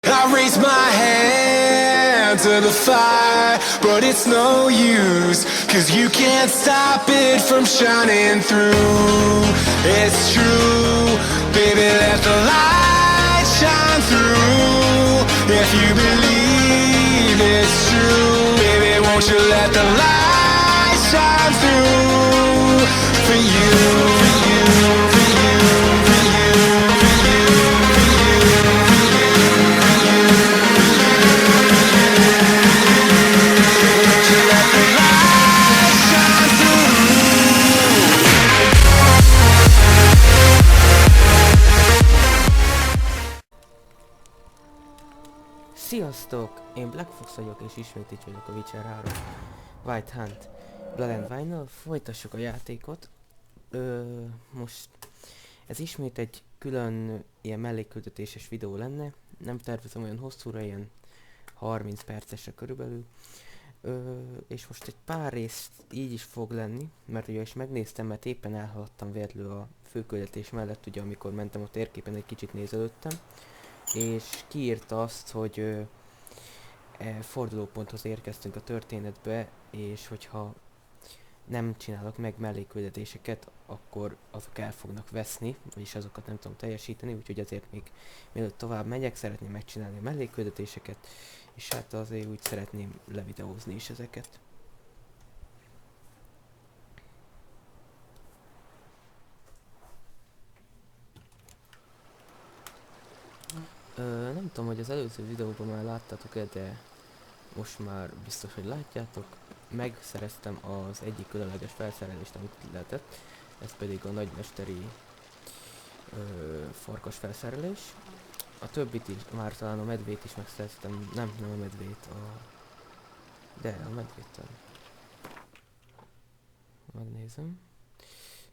I raise my hand to the fire, but it's no use, 'cause you can't stop it from shining through. It's true, baby, let the light shine through. If you believe it's true, baby, won't you let the light shine through for you, for you, for you, for you, for you, for you, won't you let the light shine through. Sziasztok! Én Black Fox vagyok, és ismét itt vagyok a Witcher 3 White Hunt Blood and Wine-nal. Folytassuk a játékot. Most ez ismét egy külön ilyen mellékküldetéses videó lenne. Nem tervezem olyan hosszúra, ilyen 30 percesre körülbelül. És most egy pár rész így is fog lenni, mert ugye is megnéztem, mert éppen elhaladtam véletlenül a főküldetés mellett, ugye amikor mentem a térképen egy kicsit nézelődtem. És kiírta azt, hogy fordulóponthoz érkeztünk a történetbe, és hogyha nem csinálok meg mellékküldetéseket, akkor azok el fognak veszni, vagyis azokat nem tudom teljesíteni, úgyhogy azért még mielőtt tovább megyek, szeretném megcsinálni a mellékküldetéseket, és hát azért úgy szeretném levideózni is ezeket. Nem tudom, hogy az előző videóban már láttátok-e, de most már biztos, hogy látjátok. Megszereztem az egyik különleges felszerelést, amit lehetett. Ez pedig a nagymesteri farkas felszerelés. A többit is, már talán a medvét is megszereztem. Nem a medvét, de a medvét. Megnézem.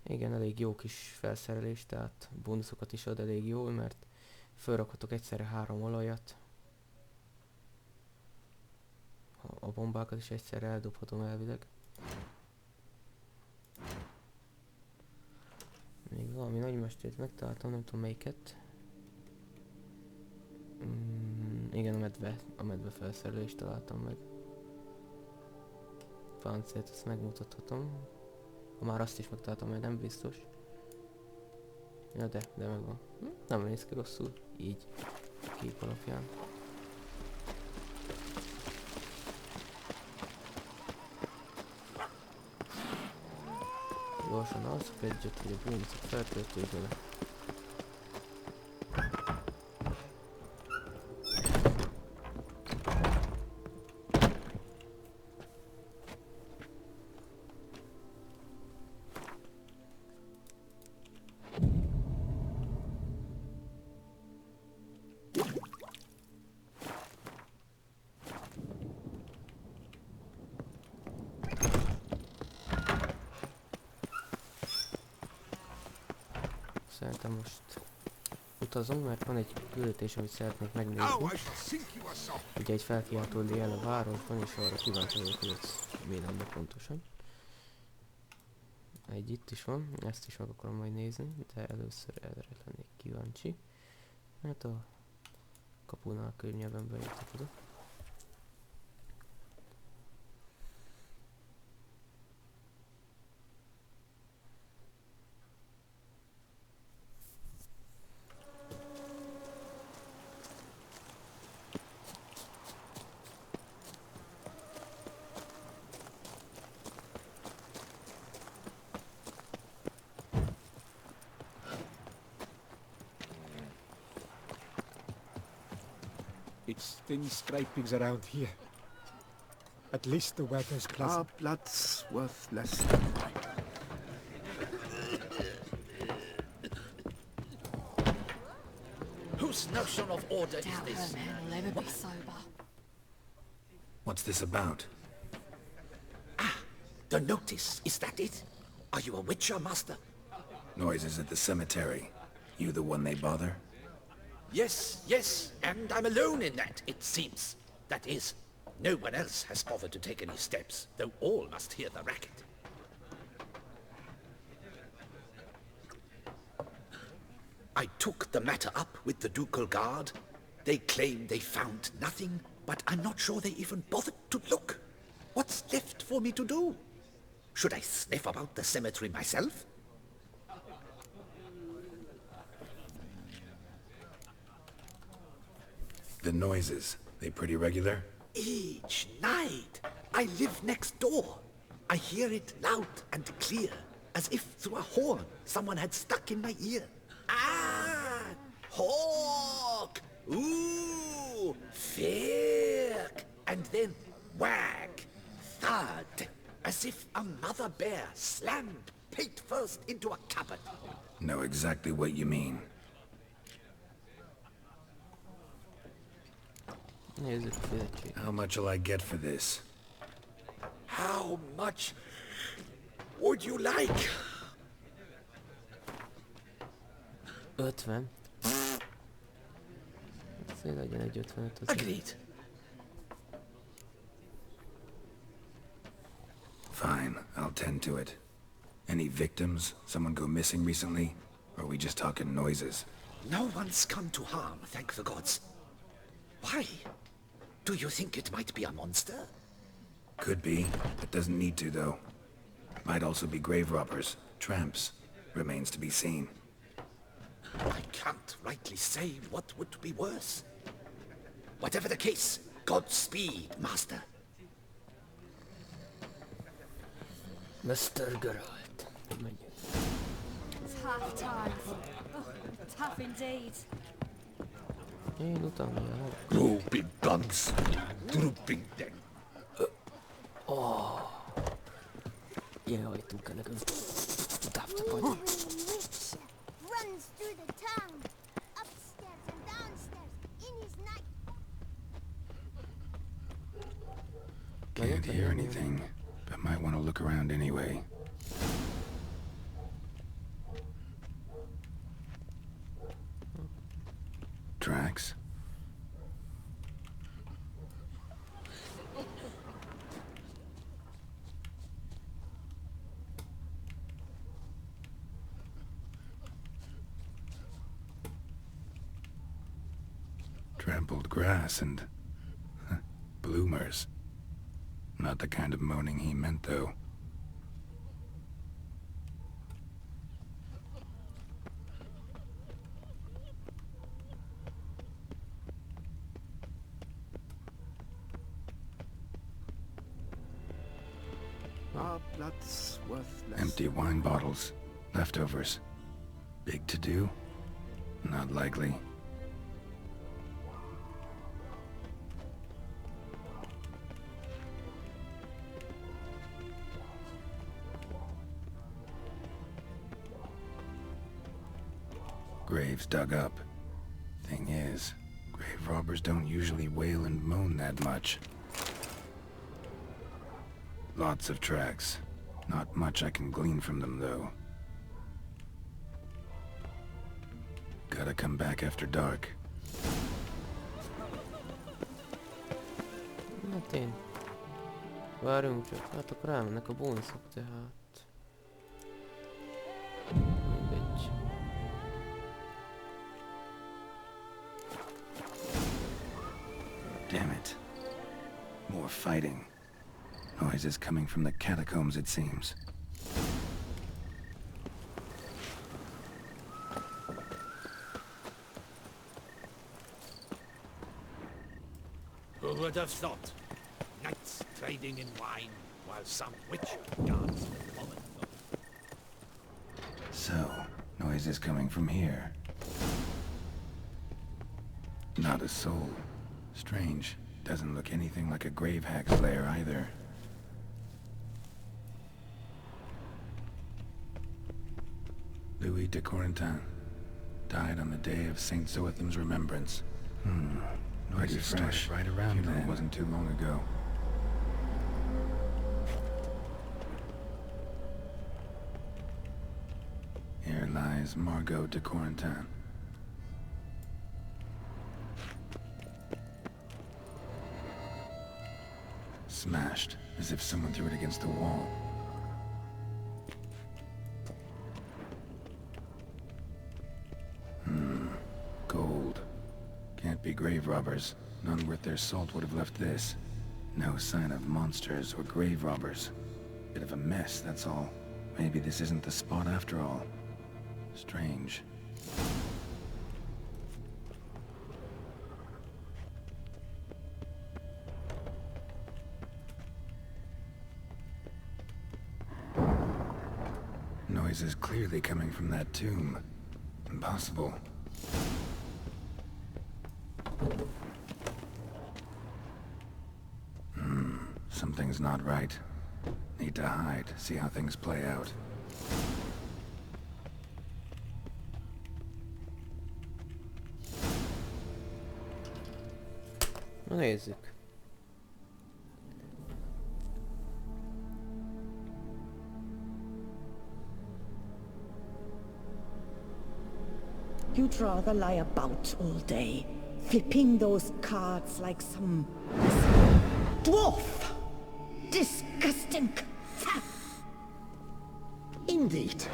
Igen, elég jó kis felszerelés, tehát bónuszokat is ad elég jól, mert felrakhatok egyszerre 3 olajat. A bombákat is egyszerre eldobhatom elvileg. Még valami nagymestert megtaláltam, nem tudom melyiket. Igen, a medve felszerelést találtam meg. Páncélt, ezt megmutathatom. Ha már azt is megtaláltam, mert nem biztos. Ja, de megvan. Nem néz ki rosszul, így, kép alapján. Gyorsan alszok egyet, hogy a bónuszok feltöltők vele. Szerintem most utazom, mert van egy küldetés, amit szeretnék megnézni. Ugye egy felkiáltó él a városban, és arra kíváncsi vagyok, hogy ez mi lenne pontosan. Egy itt is van, ezt is meg akarom majd nézni, de először erre lennék kíváncsi. Hát a kapunál könnyebben bejöttek oda. It's thin scrapings around here. At least the weather's pleasant. Our blood's worth less than mine. Whose notion of order is Doubt this? her man will ever be sober. What's this about? The notice, is that it? Are you a witcher, master? Noises at the cemetery. You the one they bother? Yes, and I'm alone in that, it seems. That is, no one else has bothered to take any steps, though all must hear the racket. I took the matter up with the ducal guard, They claim they found nothing, but I'm not sure they even bothered to look. What's left for me to do? Should I sniff about the cemetery myself? The noises, they pretty regular? Each night, I live next door. I hear it loud and clear, as if through a horn someone had stuck in my ear. Ah! Hawk! Ooh! Firk! And then whack! Thud! As if a mother bear slammed pate first into a cupboard. Know exactly what you mean. Nézzük a fizetség. How much will I get for this? How much would you like? 50. Szél legyen egy 55 az. Agreed. Fine, I'll tend to it. Any victims? Someone go missing recently? Or are we just talking noises? No one's come to harm, thank the gods. Why? Do you think it might be a monster? Could be. It doesn't need to, though. Might also be grave robbers. Tramps. Remains to be seen. I can't rightly say what would be worse. Whatever the case, Godspeed, Master. Mr. Geralt. Menjünk. It's half time. Oh, tough indeed. Én utána járok. Grow big guns, drooping them. Ilyen hajtunk ennek az... Távtapad. Witch runs through the town, upstairs and downstairs, in his night. Can't hear anything, but might want to look around anyway. Tracks? Trampled grass and bloomers. Not the kind of moaning he meant, though. Our blood's worthless. Empty wine bottles. Leftovers. Big to do? Not likely. Graves dug up. Thing is, grave robbers don't usually wail and moan that much. Lots of tracks. Not much I can glean from them, though. Gotta come back after dark. Hát én... Várjunk csak, hát akkor elmennek a bónuszok, tehát... Mindegy. Damn it. More fighting. Noises coming from the catacombs, it seems. Who would have thought? Knights trading in wine while some witch guards followed them. So, noises coming from here. Not a soul. Strange. Doesn't look anything like a grave hack's lair either. Louis de Corentin. Died on the day of Saint Zoetham's remembrance. Pretty fresh. Right around then. It wasn't too long ago. Here lies Margot de Corentin. Smashed, as if someone threw it against the wall. Gold. Can't be grave robbers. None worth their salt would have left this. No sign of monsters or grave robbers. Bit of a mess, that's all. Maybe this isn't the spot after all. Strange. Noise is clearly coming from that tomb. Impossible. Something's not right. Need to hide, see how things play out. Na nézzük. You'd rather lie about all day, flipping those cards like some dwarf. Disgusting. Indeed.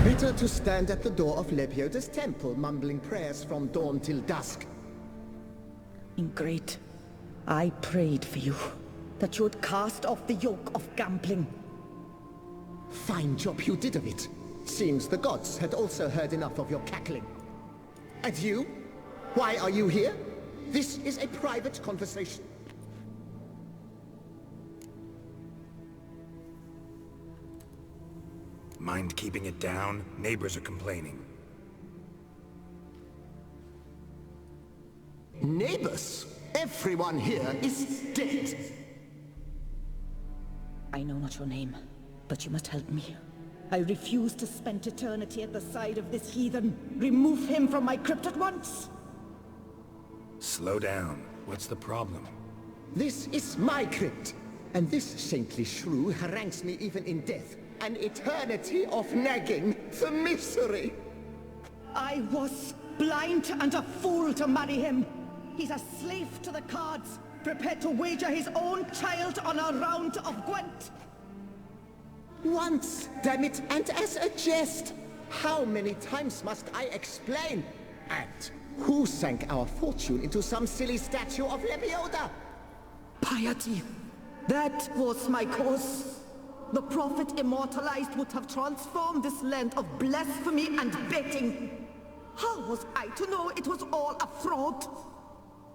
Better to stand at the door of Lebioda's temple, mumbling prayers from dawn till dusk. Ingrate. I prayed for you, that you would cast off the yoke of gambling. Fine job you did of it. Seems the gods had also heard enough of your cackling. And you? Why are you here? This is a private conversation. Mind keeping it down? Neighbors are complaining. Neighbors? Everyone here is dead. I know not your name, but you must help me. I refuse to spend eternity at the side of this heathen. Remove him from my crypt at once! Slow down. What's the problem? This is my crypt, and this saintly shrew harangues me even in death. An eternity of nagging, the misery! I was blind and a fool to marry him. He's a slave to the cards, prepared to wager his own child on a round of Gwent. Once, damn it, and as a jest! How many times must I explain? And who sank our fortune into some silly statue of Lebioda? Piety. That was my cause. The prophet immortalized would have transformed this land of blasphemy and betting. How was I to know it was all a fraud?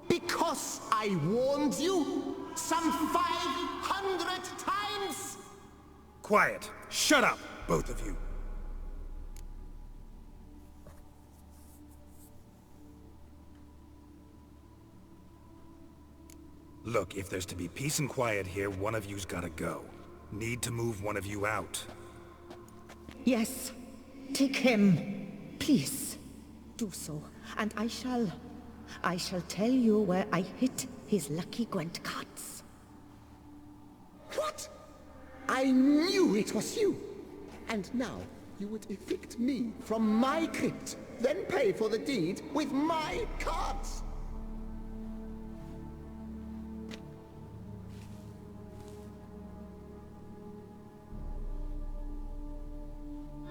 Because I warned you some 500 times! Quiet! Shut up, both of you! Look, if there's to be peace and quiet here, one of you's gotta go. Need to move one of you out. Yes. Take him. Please. Do so. And I shall tell you where I hid his lucky Gwent cards. What? I knew it was you! And now, you would evict me from my crypt, then pay for the deed with my cards!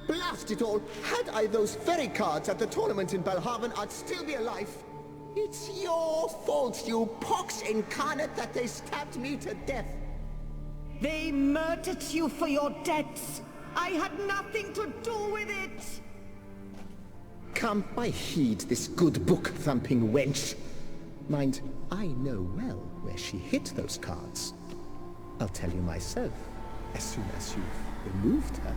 Blast it all! Had I those very cards at the tournament in Belhaven, I'd still be alive! It's your fault, you pox incarnate, that they stabbed me to death! They murdered you for your debts. I had nothing to do with it. Come, I heed this good book-thumping wench. Mind, I know well where she hid those cards. I'll tell you myself, as soon as you've removed her.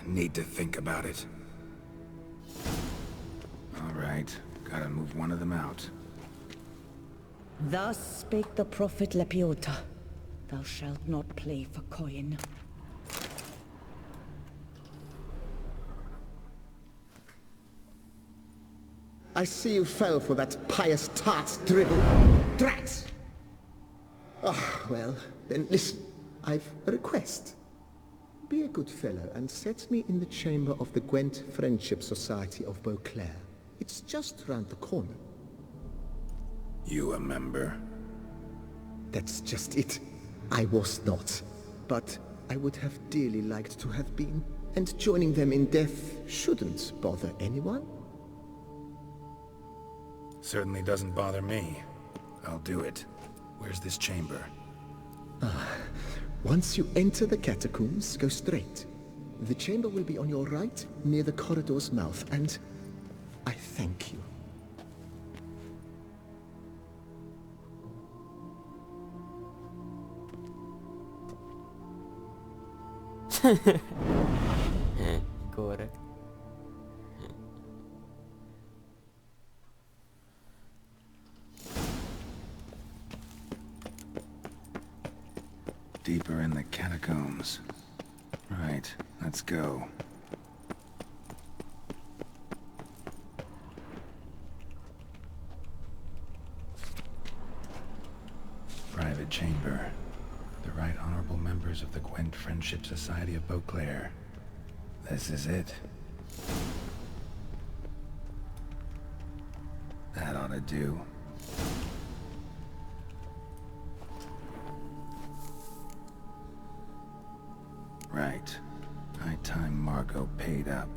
Need to think about it. All right, gotta move one of them out. Thus spake the prophet Lebioda. Thou shalt not play for coin. I see you fell for that pious tart's dribble. Drats! Ah, well, then listen. I've a request. Be a good fellow and set me in the chamber of the Gwent Friendship Society of Beauclair. It's just round the corner. You a member? That's just it. I was not. But I would have dearly liked to have been. And joining them in death shouldn't bother anyone. Certainly doesn't bother me. I'll do it. Where's this chamber? Once you enter the catacombs, go straight. The chamber will be on your right, near the corridor's mouth, and I thank you. Correct. Deeper in the catacombs. Right, let's go. Private chamber. The Right Honorable members of the Gwent Friendship Society of Beauclair. This is it. That ought to do. Right. High time Margot paid up.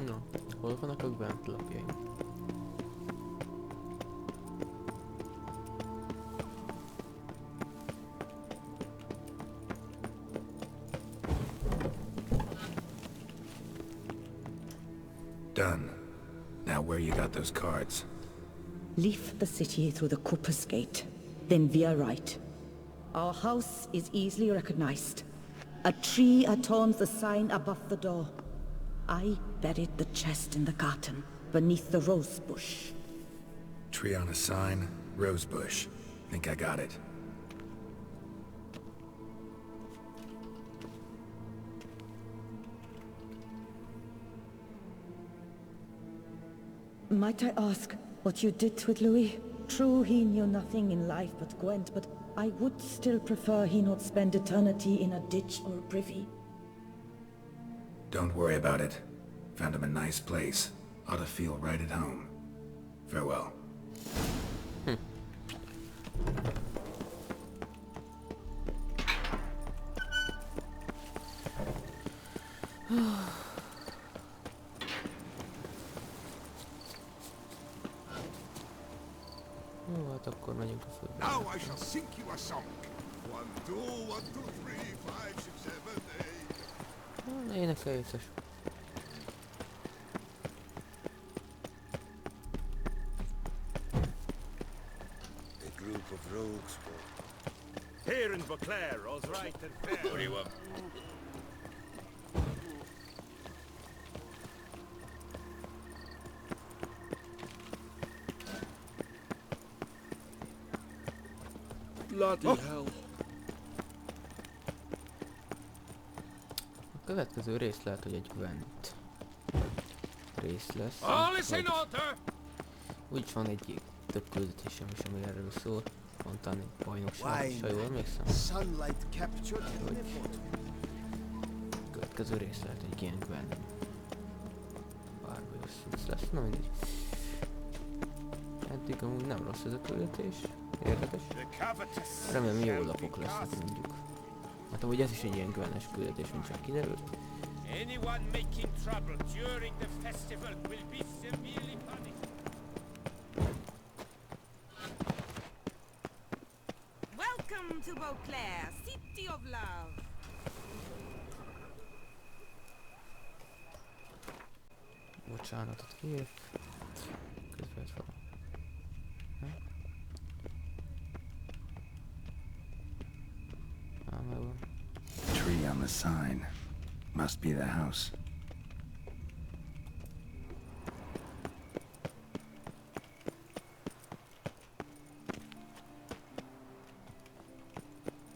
No, hol vannak a Gwent lapjaim? Done. Now where you got those cards? Leave the city through the Cooper's Gate, then veer right. Our house is easily recognized. A tree adorns the sign above the door. I buried the chest in the garden, beneath the rose bush. Tree on a sign, rose bush. Think I got it. Might I ask what you did with Louis? True, he knew nothing in life but Gwent, but I would still prefer he not spend eternity in a ditch or a privy. Don't worry about it. Found him a nice place. Ought to feel right at home. Farewell. Jó, hát akkor megyünk a földbe. Now I shall sing you a song. 1, 2, 1, 2, 3, 5, 6, 7, 8. Énekelj összes. A group of rogues. Here in Beauclair, all's right and fair. What do you want? Bloody hell. A következő rész lehet, hogy egy Gwent rész lesz. All is in order! Úgyis van egy több küldetésem is, ami erről szól. Mondtam egy bajnokság is, ha jól emlékszem. Sunlight captured in the photo. Következő rész lehet egy ilyen Gwent. Bárbajos szűz lesz, na mindegy. Eddig amúgy nem rossz ez a küldetés. Érdekes. Remélem jó lapok lesznek mondjuk. Hát amúgy ez is egy ilyen Gwent-es küldetés, mint csak kiderült. Anyone making trouble during the festival will be severely punished. Welcome to Beauclair, city of love. Bocsánatot kérek. Közben fel. Tree on the sign. Must be the house.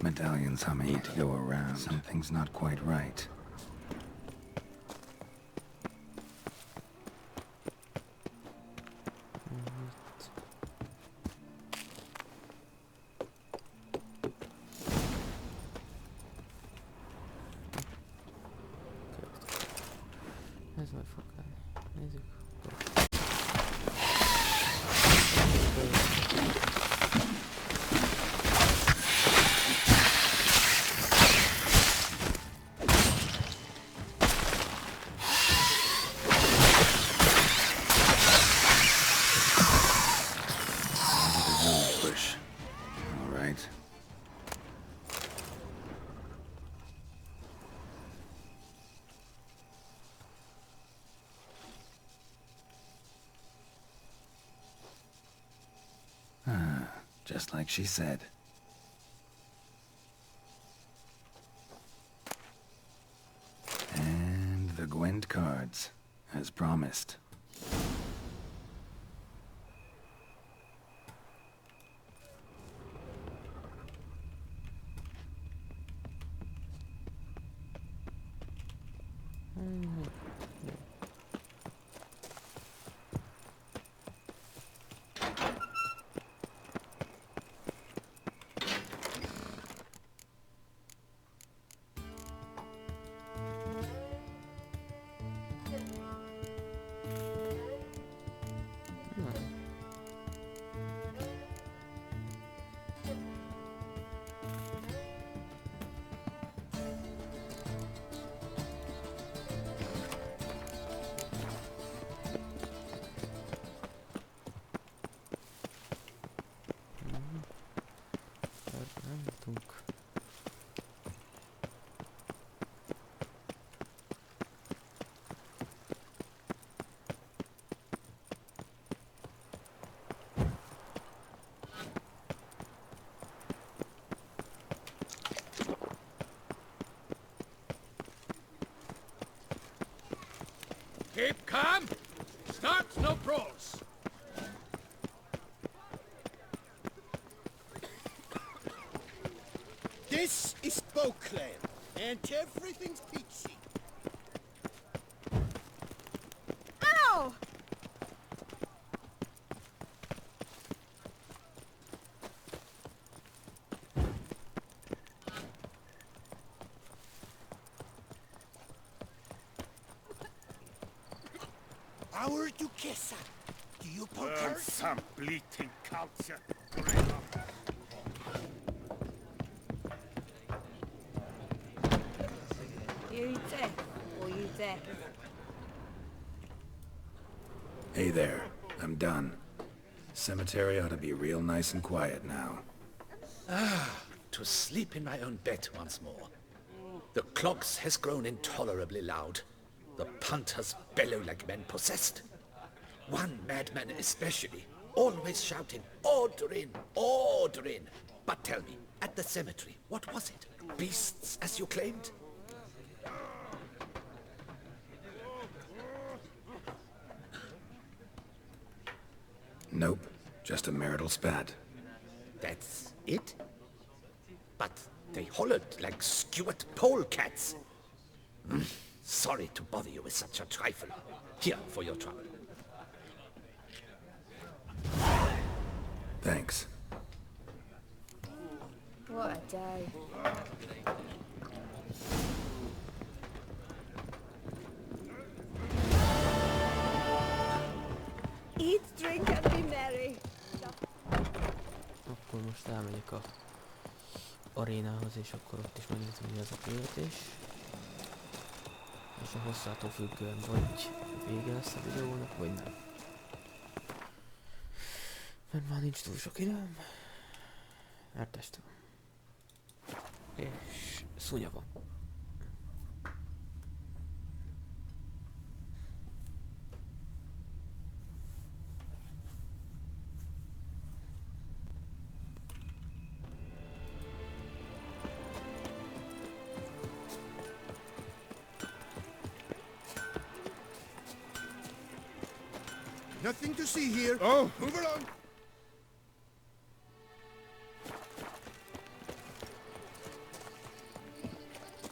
Medallions humming to go around. Something's not quite right. Ez majd fog állni. Nézzük. right. Just like she said. And the Gwent cards, as promised. Keep calm. Start no brawls. This is Beauclair, and everything's peachy. Ow! Our Duchessa. Do you poke Burn her? some bleating culture. You deaf or you deaf? Hey there, I'm done. Cemetery ought to be real nice and quiet now. To sleep in my own bed once more. The clogs has grown intolerably loud. The punters bellow like men possessed. One madman especially, always shouting, "Order in! Order in!" But tell me, at the cemetery, what was it? Beasts, as you claimed? Nope, just a marital spat. That's it? But they hollered like skewered polecats. Sorry to bother you with such a trifle. Here for your trouble. Thanks. What a day. Eat, drink and be merry. Akkor most elmegyek a arénához, és akkor ott is megnézem, mi az a küldetés. És a hosszától függően vagy vége lesz a videónak, vagy nem. Mert már nincs túl sok időm. Eltestem. És szunya van. Nothing to see here. Oh! Move along.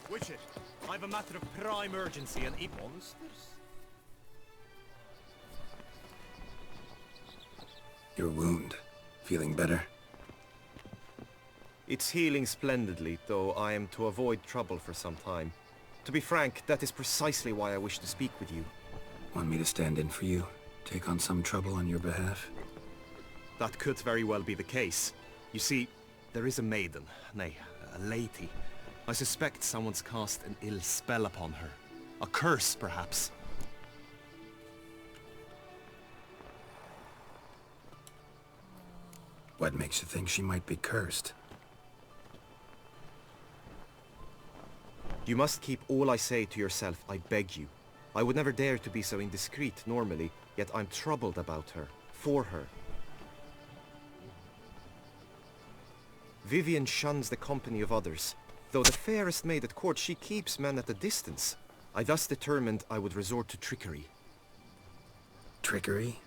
Witcher, I've a matter of prime urgency and monsters. Your wound. Feeling better? It's healing splendidly, though I am to avoid trouble for some time. To be frank, that is precisely why I wish to speak with you. Want me to stand in for you? Take on some trouble on your behalf? That could very well be the case. You see, there is a maiden, nay, a lady. I suspect someone's cast an ill spell upon her. A curse, perhaps. What makes you think she might be cursed? You must keep all I say to yourself, I beg you. I would never dare to be so indiscreet normally, yet I'm troubled about her, for her. Vivian shuns the company of others. Though the fairest maid at court, she keeps men at a distance. I thus determined I would resort to trickery. Trickery?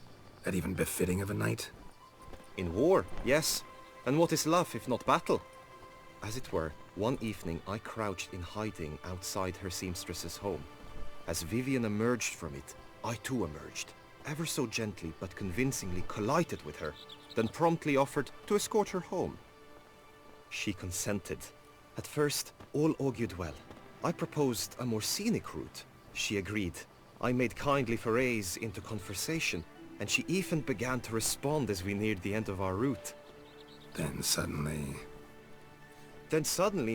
That even befitting of a knight? In war, yes. And what is love if not battle? As it were, one evening I crouched in hiding outside her seamstress's home. As Vivian emerged from it, I too emerged, ever so gently but convincingly collided with her, then promptly offered to escort her home. She consented. At first, all augured well. I proposed a more scenic route. She agreed. I made kindly forays into conversation, and she even began to respond as we neared the end of our route. Then suddenly,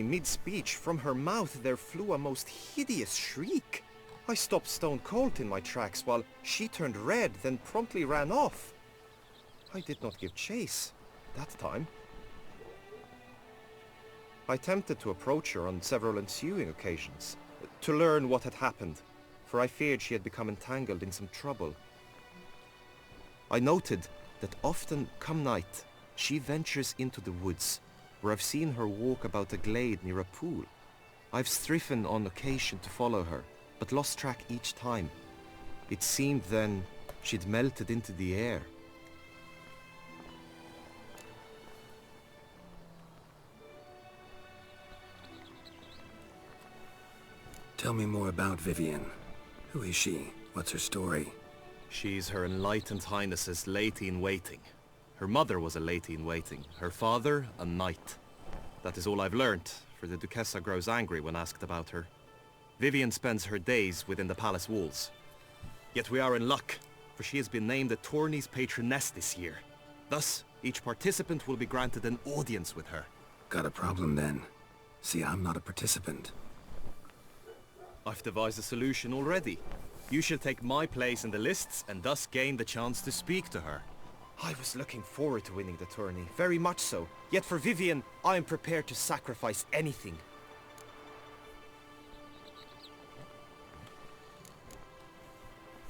mid-speech, from her mouth there flew a most hideous shriek. I stopped stone cold in my tracks while she turned red, then promptly ran off. I did not give chase that time. I attempted to approach her on several ensuing occasions, to learn what had happened, for I feared she had become entangled in some trouble. I noted that often, come night, she ventures into the woods, where I've seen her walk about a glade near a pool. I've striven on occasion to follow her, but lost track each time. It seemed then she'd melted into the air. tell me more about Vivian. Who is she? What's her story? She's Her Enlightened Highness's lady-in-waiting. Her mother was a lady-in-waiting, her father a knight. That is all I've learnt, for the Duchessa grows angry when asked about her. Vivian spends her days within the palace walls. Yet we are in luck, for she has been named the tourney's patroness this year. Thus, each participant will be granted an audience with her. Got a problem then. See, I'm not a participant. I've devised a solution already. You shall take my place in the lists and thus gain the chance to speak to her. I was looking forward to winning the tourney, very much so. Yet for Vivian, I am prepared to sacrifice anything.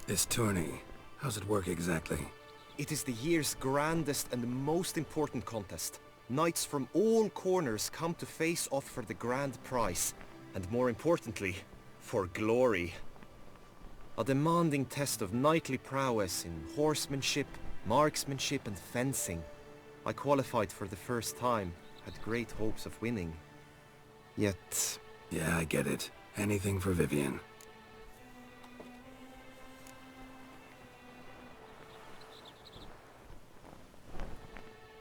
This tourney, how's it work exactly? It is the year's grandest and most important contest. Knights from all corners come to face off for the grand prize. And more importantly, for glory. A demanding test of knightly prowess in horsemanship, marksmanship and fencing. I qualified for the first time, had great hopes of winning. Yet... Yeah, I get it. Anything for Vivian.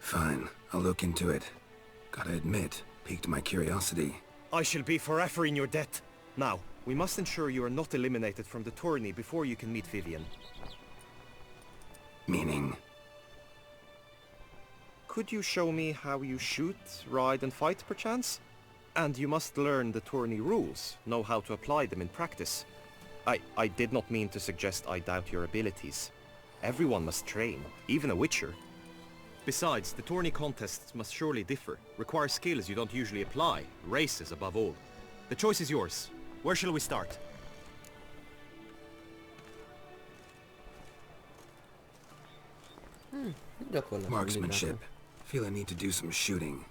Fine, I'll look into it. Gotta admit, piqued my curiosity. I shall be forever in your debt. Now, we must ensure you are not eliminated from the tourney before you can meet Vivian. Meaning? Could you show me how you shoot, ride and fight, perchance? And you must learn the tourney rules, know how to apply them in practice. I did not mean to suggest I doubt your abilities. Everyone must train, even a witcher. Besides, the tourney contests must surely differ, require skills you don't usually apply, races above all. The choice is yours. Where shall we start? Marksmanship. Feel I need to do some shooting.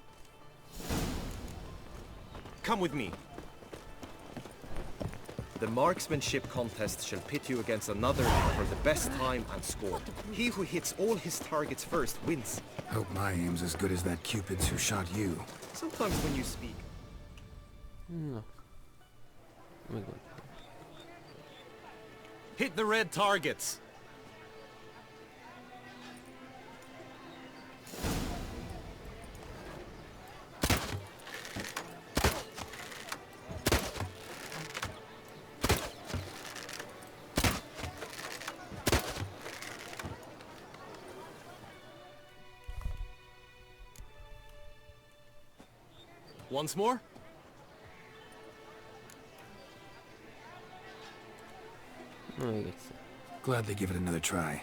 Come with me. The marksmanship contest shall pit you against another for the best time and score. He who hits all his targets first wins. Hope my aim's as good as that Cupid's who shot you. Sometimes when you speak... No. Oh my god. Hit the red targets! Once more? Oh, I guess. Glad they give it another try.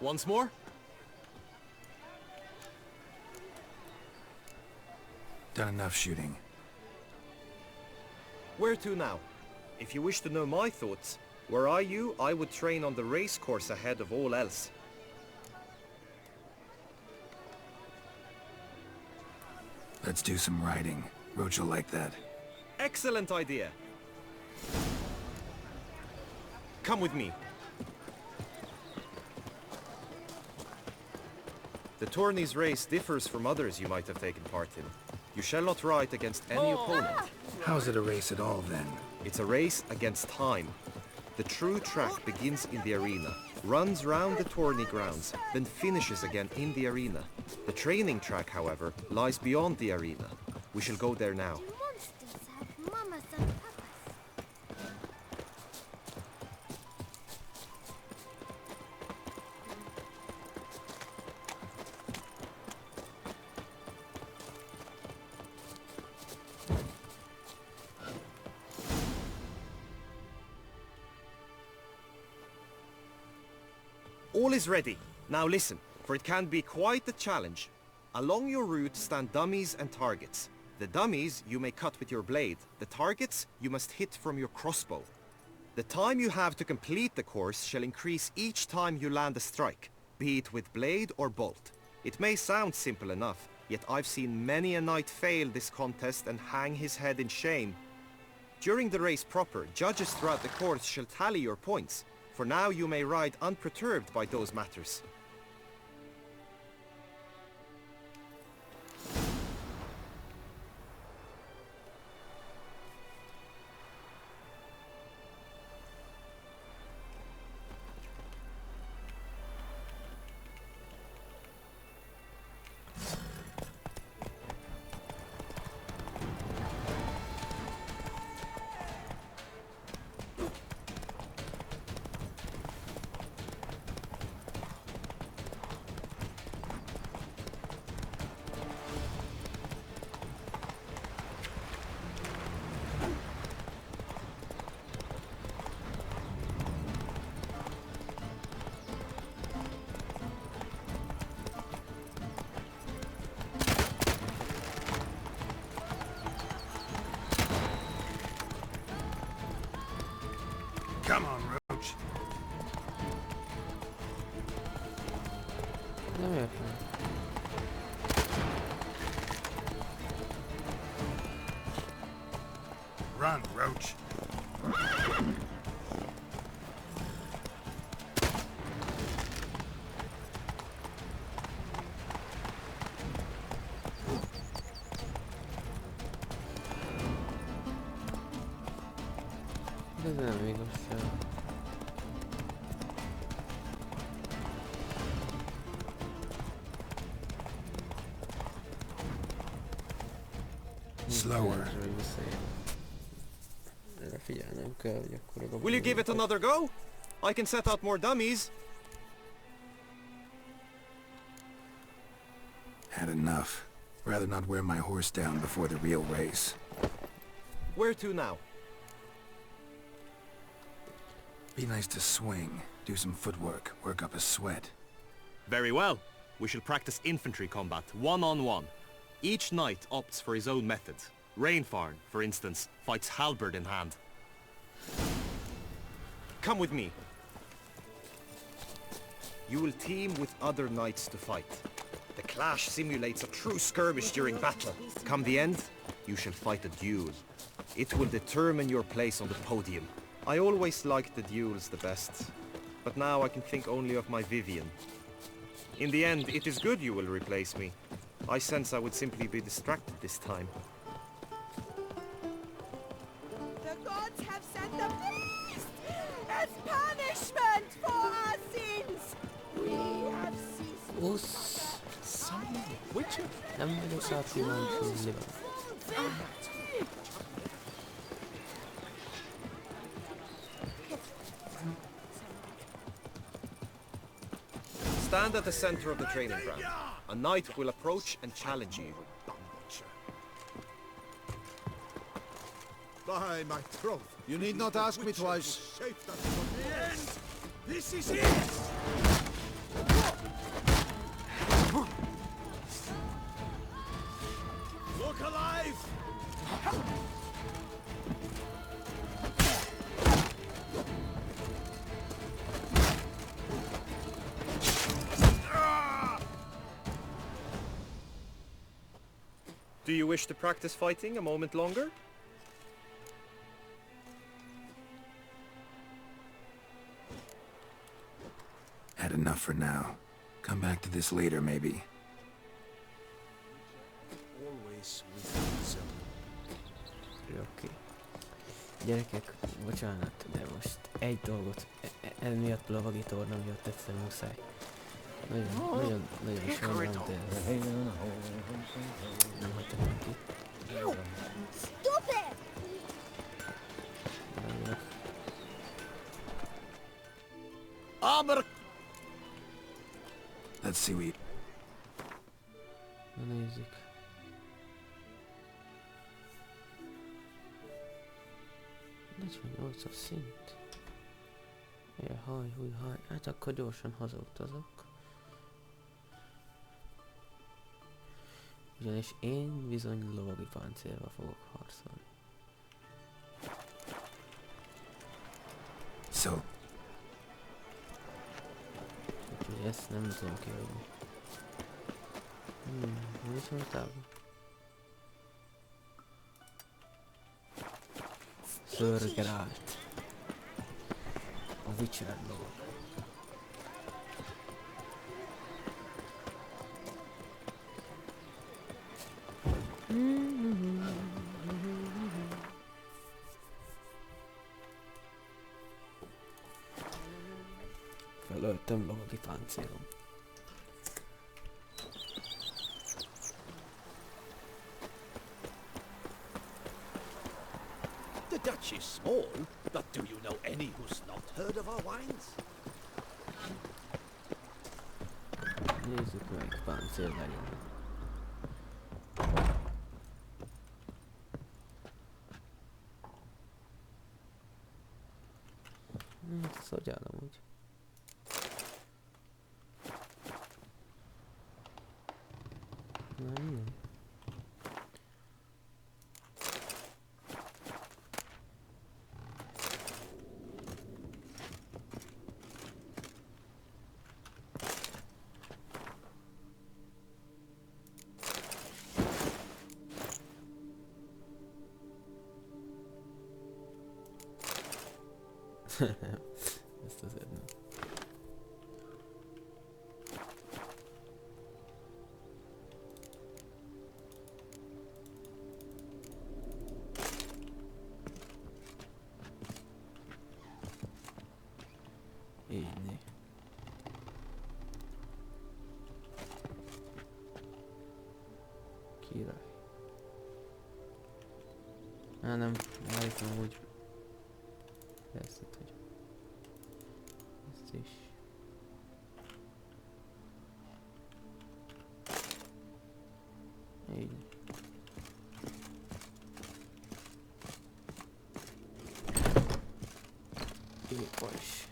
Once more? Done enough shooting. Where to now? If you wish to know my thoughts, were I you, I would train on the race course ahead of all else. Let's do some riding. Roach will like that. Excellent idea. Come with me. The tourney's race differs from others you might have taken part in. You shall not ride against any opponent. How is it a race at all, then? It's a race against time. The true track begins in the arena, runs round the tourney grounds, then finishes again in the arena. The training track, however, lies beyond the arena. We shall go there now. Do monsters have mamas and papas? All is ready. Now listen, for it can be quite a challenge. Along your route stand dummies and targets. The dummies you may cut with your blade. The targets you must hit from your crossbow. The time you have to complete the course shall increase each time you land a strike, be it with blade or bolt. It may sound simple enough, yet I've seen many a knight fail this contest and hang his head in shame. During the race proper, judges throughout the course shall tally your points. For now you may ride unperturbed by those matters. Come on, Roach. Nem értem. Run, Roach. De ez nem igazság. Slower. Erre figyelnem kell, hogy akkor oda... Will you give it another go? I can set out more dummies. Had enough. Rather not wear my horse down before the real race. Where to now? Be nice to swing. Do some footwork. Work up a sweat. Very well. We shall practice infantry combat, one-on-one. Each knight opts for his own method. Rainfarn, for instance, fights halberd in hand. Come with me. You will team with other knights to fight. The clash simulates a true skirmish during battle. Come the end, you shall fight a duel. It will determine your place on the podium. I always liked the duels the best, but now I can think only of my Vivian. In the end, it is good you will replace me. I sense I would simply be distracted this time. The gods have sent a beast as punishment for our sins. We have ceased. Usz! Some witcher. Nem vagyok átkíváncsi. Stand at the center of the training ground. A knight will approach and challenge you. By my troth, you need not ask me twice. This is it! Do you wish to practice fighting a moment longer? Had enough for now. Come back to this later, maybe. Always with some. Oké. Gyerekek, bocsánat, de most egy dolgot, emiatt lovagi torna miatt egyszerűen muszáj. Nagyon sajnálom, de nem hagytak neki. Stop it! Armor! Let's see what you... Na nézzük. Nyolcadik szint. Haj. Hát akkor gyorsan hazautazok. Ugyanis én bizony lovagi páncélba fogok harcolni. So... Úgyhogy ezt nem tudom kihagyni. Viszontlátban. Szörgerált. A Witcher lovag. Felöltem lovagi páncélom. The Dutch is small, but do you know any who's not heard of our wines? Nézzük, melyik páncél legyen. Ezt hogy állom úgy? Nem. Ezt azért nem. Így. Király. Nem, állítom úgy. Ezt itt, hogy ezt is. Így. Így is.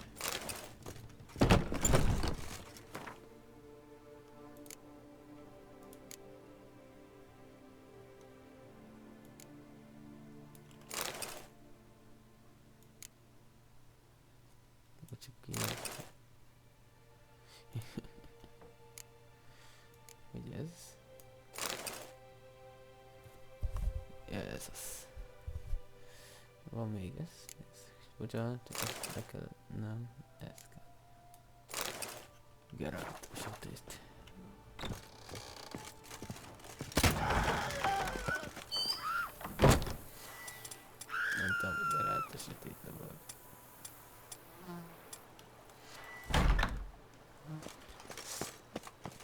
Hogy ez? Ez az. Van még ez? Bocsánat, ezt be kell... Nem, ez kell. Geralt, a sötét. Nem tudom, Geralt a sötétbe volt.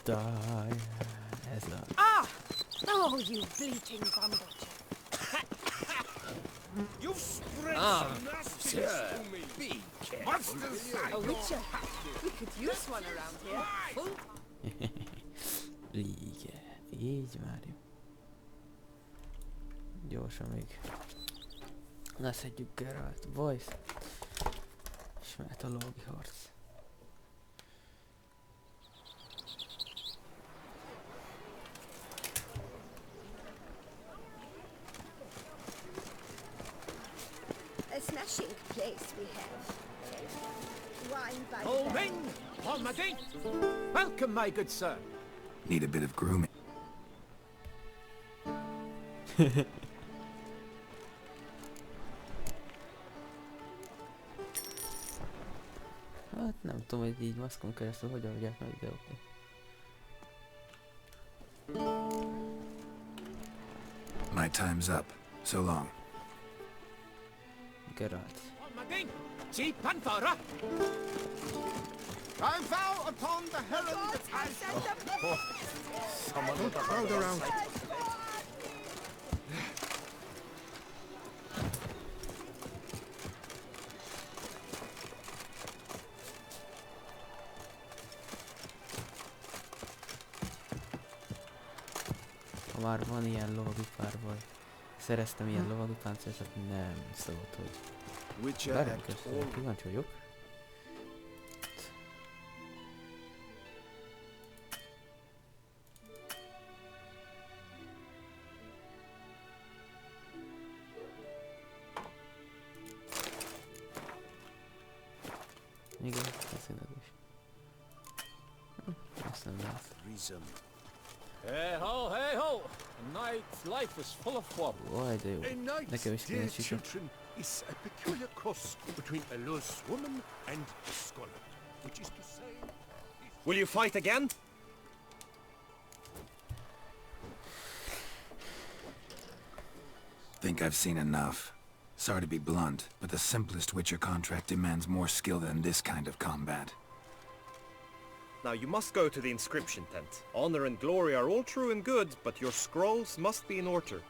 Die. Ez a... Ah! Oh, you bleating bumblejack. You've spread Ah, some nastiness sir, to me. be careful. Monsters A witcher. We could use one around here. Igen, így várjuk. Gyorsan még leszedjük Geralt Voice. És mehet a logi harc. A smashing place we have. Wine by All men, on my gate. Welcome, my good sir. Need a bit of grooming. Hát nem tudom, hogy így maszkon keresztül hogyan adják meg videókat. My time's up. So long. Geralt. I vow upon the heaven that I shall... Someone with a crowd around. Ha már van ilyen lovagipárból, szereztem ilyen lovagipáncért, nem szólt, hogy beremkeztem, kíváncsi vagyok. Igen, köszönöm is. Azt nem lehet. Hey ho, hey ho! A knight's life is full of trouble. Vaj, de jó. Nekem is kéne sika. Is a peculiar cross between a loose woman and a scholar, which is to say... Will you fight again? Think I've seen enough. Sorry to be blunt, but the simplest Witcher contract demands more skill than this kind of combat. Now you must go to the inscription tent. Honor and glory are all true and good, but your scrolls must be in order.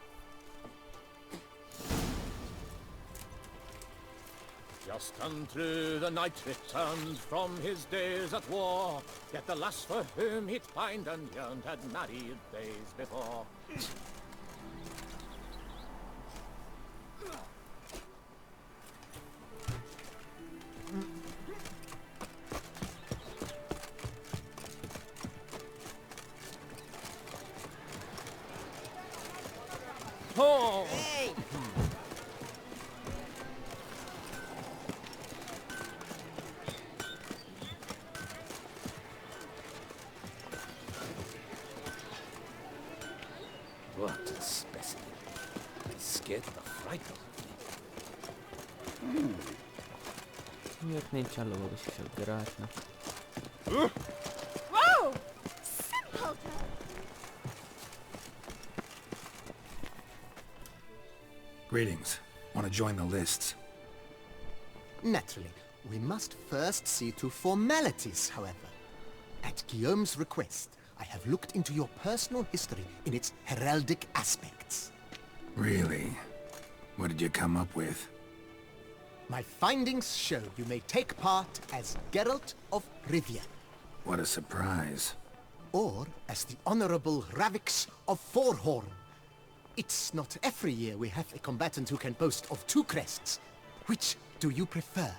Just unto the knight returned from his days at war, yet the lass for whom he'd pined and yearned had married days before. Oh! Hey! What a specimen. He scared the fright out of me. Miért nincsen lovagos is a Geraltnak? Whoa! Simpleton! Greetings. Want to join the lists? Naturally. We must first see to formalities, however. At Guillaume's request, I have looked into your personal history in its heraldic aspects. Really? What did you come up with? My findings show you may take part as Geralt of Rivia. What a surprise. Or as the Honorable Ravix of Forhorn. It's not every year we have a combatant who can boast of 2 crests. Which do you prefer?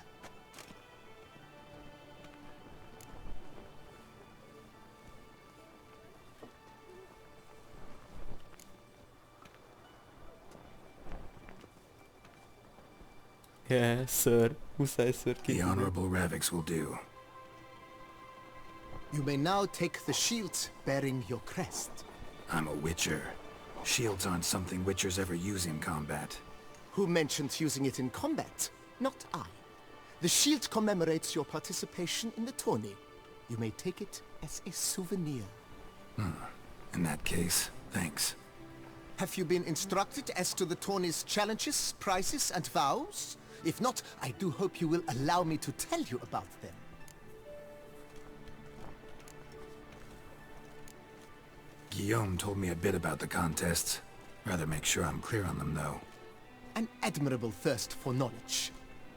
Yeah, sir. Muszáj sir The Honorable Ravix will do. You may now take the shield bearing your crest. I'm a Witcher. Shields aren't something Witchers ever use in combat. Who mentioned using it in combat? Not I. The shield commemorates your participation in the tourney. You may take it as a souvenir. In that case, thanks. Have you been instructed as to the tourney's challenges, prizes, and vows? If not, I do hope you will allow me to tell you about them. Guillaume told me a bit about the contests. Rather make sure I'm clear on them, though. An admirable thirst for knowledge.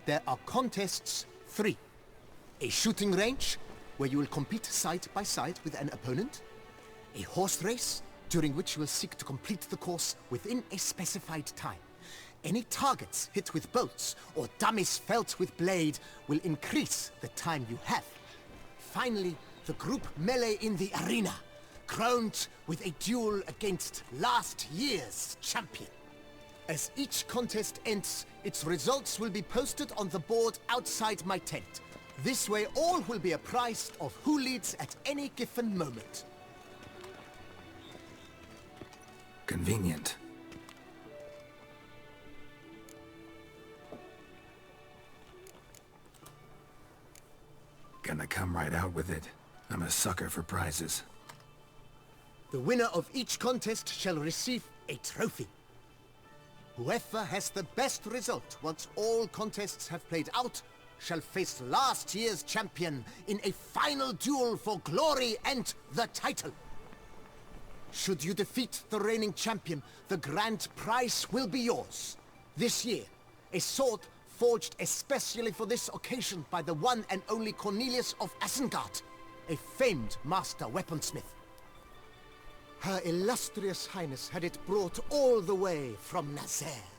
There are contests 3. A shooting range, where you will compete side by side with an opponent. A horse race, during which you will seek to complete the course within a specified time. Any targets hit with bolts or dummies felt with blade will increase the time you have. Finally, the group melee in the arena, crowned with a duel against last year's champion. As each contest ends, its results will be posted on the board outside my tent. This way all will be apprised of who leads at any given moment. Convenient. right out with it. I'm a sucker for prizes. The winner of each contest shall receive a trophy. Whoever has the best result once all contests have played out shall face last year's champion in a final duel for glory and the title. Should you defeat the reigning champion, the grand prize will be yours. This year, a sword forged especially for this occasion by the one and only Cornelius of Isengard, a famed master weaponsmith. Her illustrious highness had it brought all the way from Nazaire.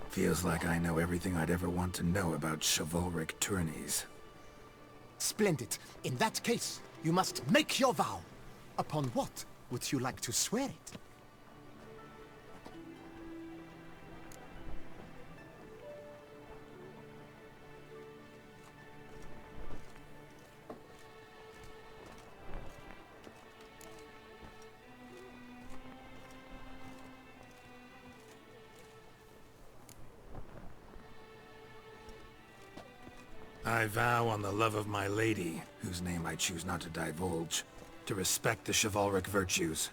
Feels like I know everything I'd ever want to know about chivalric tourneys. Splendid. In that case, you must make your vow. Upon what would you like to swear it? I vow on the love of my lady, whose name I choose not to divulge, to respect the chivalric virtues.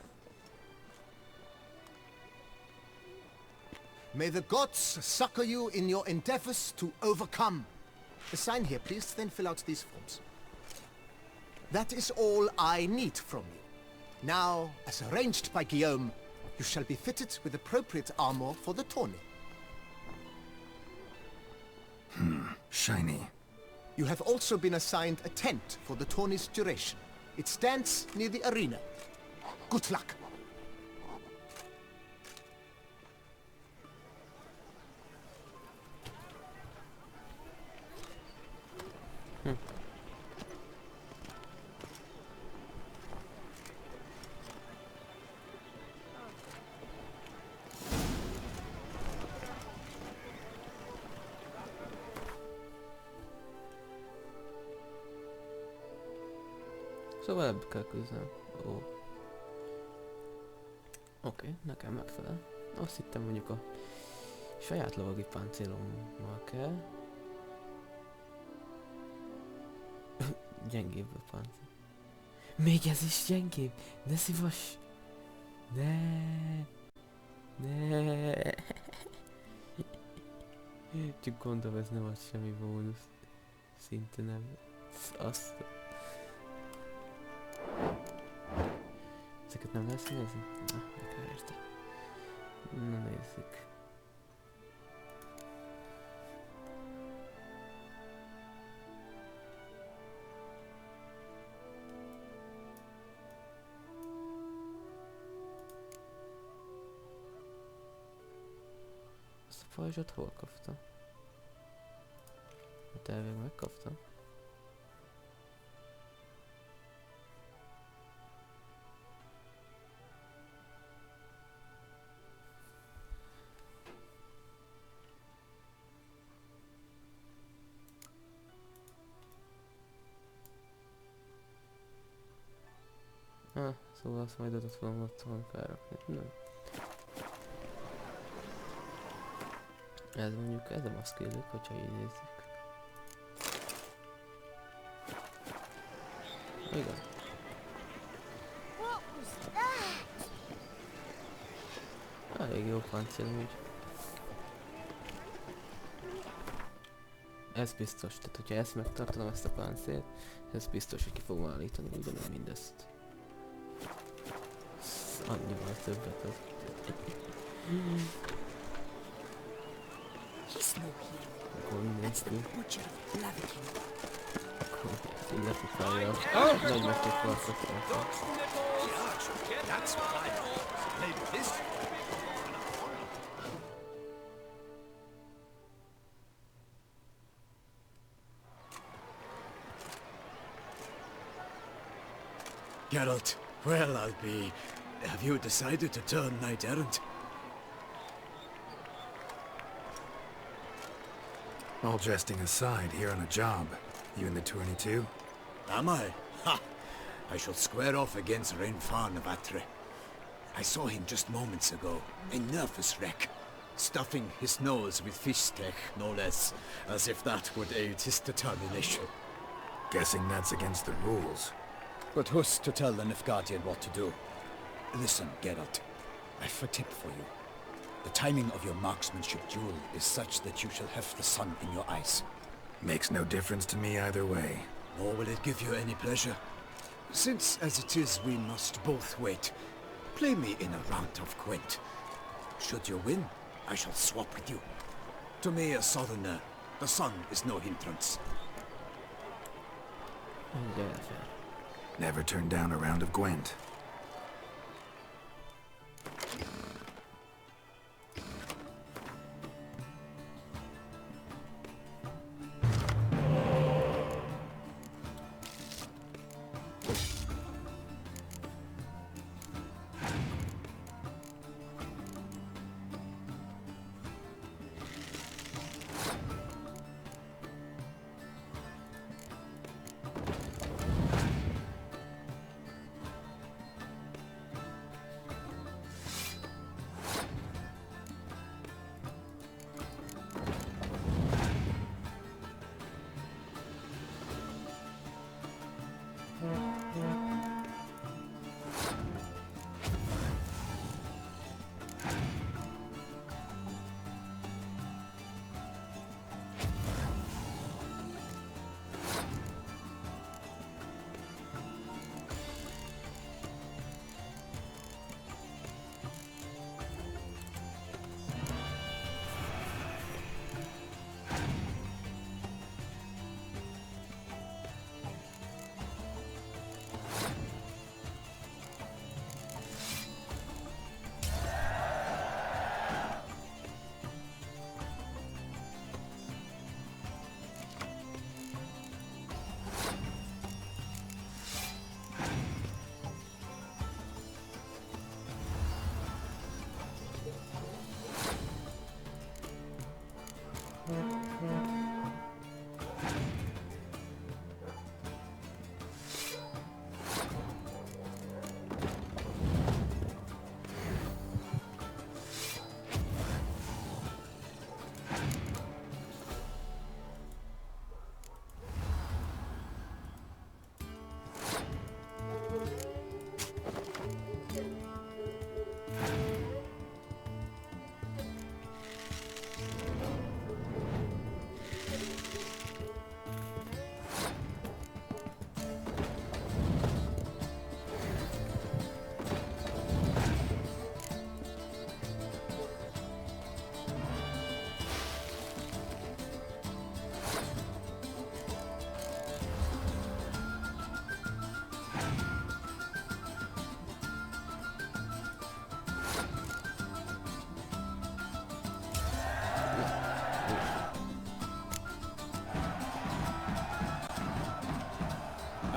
May the gods succor you in your endeavors to overcome. Sign here, please, then fill out these forms. That is all I need from you. Now, as arranged by Guillaume, you shall be fitted with appropriate armor for the tourney. Shiny. You have also been assigned a tent for the tourney's duration. It stands near the arena. Good luck. Szóval ebből kell küzdenem. Ó. Oké, nekem megfelel. Azt hittem mondjuk a saját lovagi páncélommal kell. Gyengébb a páncél. Még ez is gyengébb! Ne szívas! Ne! Csak gondolom, ez nem ad semmi bónusz. Szinte nem. Azt... Ezeket nem lesz nézni? Na, meg érte. Na nézzük. Azt a pajzsot hol kaptam? Hát elvég megkaptam. Szóval azt majd adott volna otthon felrakni. Nem. Ez mondjuk, ez a maszkélők, hogyha így nézzük. Igen. Elég jó páncél úgy. Ez biztos, tehát hogyha ezt megtartanom, ezt a páncélt, ez biztos, hogy ki fogom állítani ugyanúgy mindezt. Annyival többet az. Akkor mindenki. Akkor illetve feljel. Nagy mérték farkot. Geralt, well, I'll be... Have you decided to turn knight-errant? All jesting aside, here on a job. You in the tourney too? Am I? Ha! I shall square off against Rainfar of Atre. I saw him just moments ago. A nervous wreck. stuffing his nose with fish steak, no less, as if that would aid his determination. Guessing that's against the rules. But who's to tell the Nilfgaardian what to do? Listen, Geralt, I've a tip for you. The timing of your marksmanship duel is such that you shall have the sun in your eyes. Makes no difference to me either way. Nor will it give you any pleasure. Since, as it is, we must both wait, play me in a round of Gwent. Should you win, I shall swap with you. To me, a southerner, the sun is no hindrance. Never turned down a round of Gwent.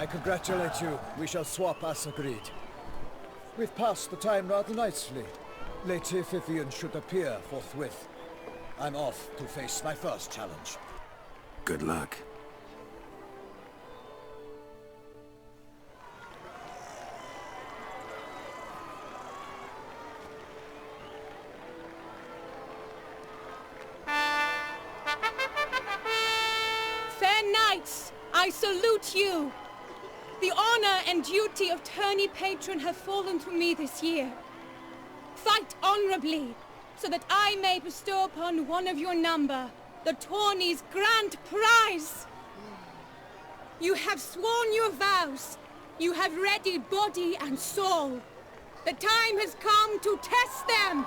I congratulate you. We shall swap as agreed. We've passed the time rather nicely. Lady Vivian should appear forthwith. I'm off to face my first challenge. Good luck. Fair knights, I salute you. The honor and duty of tourney patron have fallen to me this year. Fight honorably, so that I may bestow upon one of your number the tourney's grand prize. You have sworn your vows. You have readied body and soul. The time has come to test them.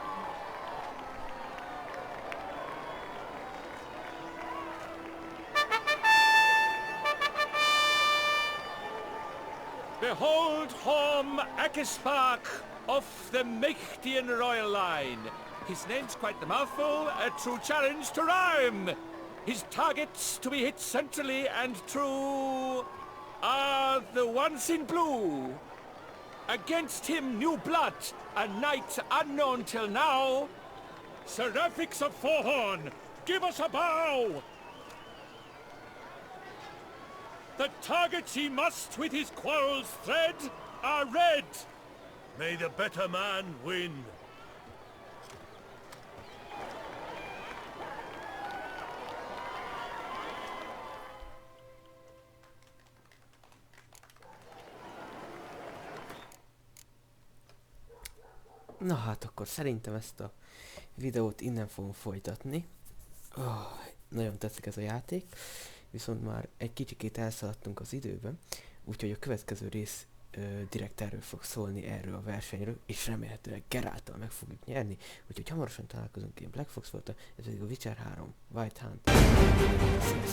Behold Horm Akispark of the Mechtian royal line. His name's quite the mouthful, a true challenge to rhyme. His targets to be hit centrally and true are the ones in blue. Against him new blood, a knight unknown till now. Seraphics of Forhorn, give us a bow! The targets he must with his quarrels thread are red. May the better man win. Na hát akkor szerintem ezt a videót innen fogom folytatni. Nagyon tetszik ez a játék, viszont már egy kicsikét elszaladtunk az időben, úgyhogy a következő rész direkt erről fog szólni, erről a versenyről, és remélhetőleg Gerálttal meg fogjuk nyerni, úgyhogy hamarosan találkozunk. Én Black Fox voltam, ez pedig a Witcher 3 White Hunt. Sziasztok!